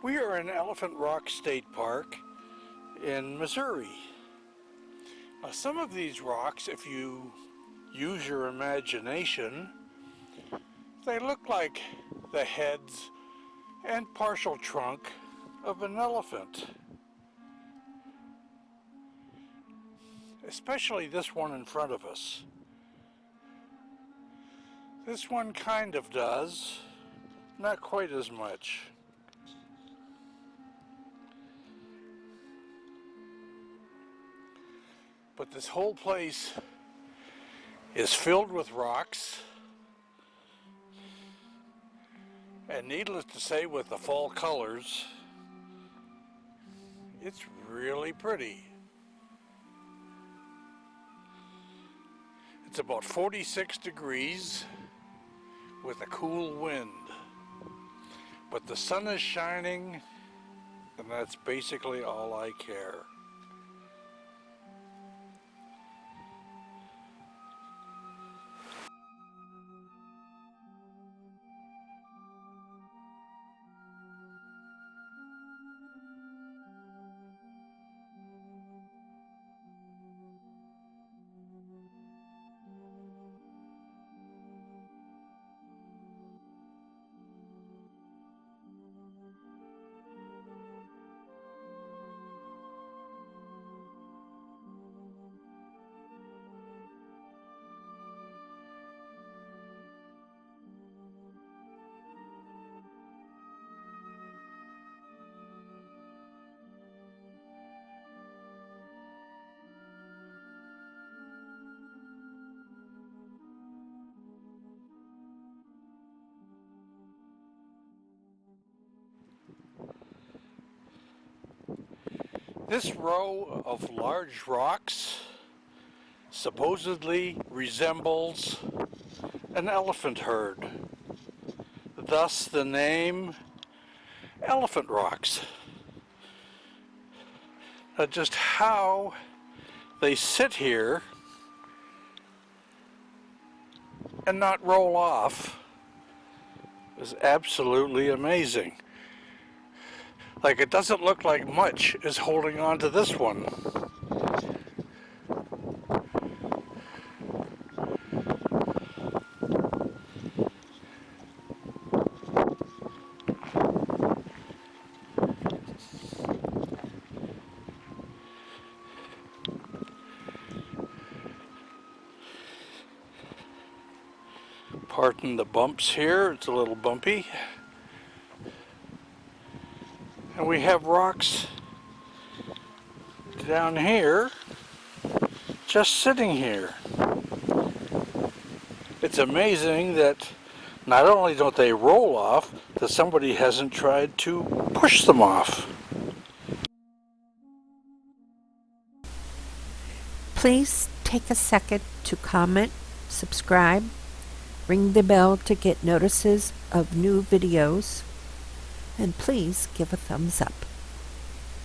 We are in Elephant Rock State Park in Missouri. Now, some of these rocks, if you use your imagination, they look like the heads and partial trunk of an elephant. Especially this one in front of us. This one kind of does, not quite as much. But this whole place is filled with rocks, and needless to say, with the fall colors, it's really pretty. It's about 46 degrees with a cool wind, but the sun is shining, and that's basically all I care. This row of large rocks supposedly resembles an elephant herd. Thus the name Elephant Rocks. Now just how they sit here and not roll off is absolutely amazing. Like, it doesn't look like much is holding on to this one. Pardon the bumps here, it's a little bumpy. And we have rocks down here, just sitting here. It's amazing that not only don't they roll off, that somebody hasn't tried to push them off. Please take a second to comment, subscribe, ring the bell to get notices of new videos, and please give a thumbs up.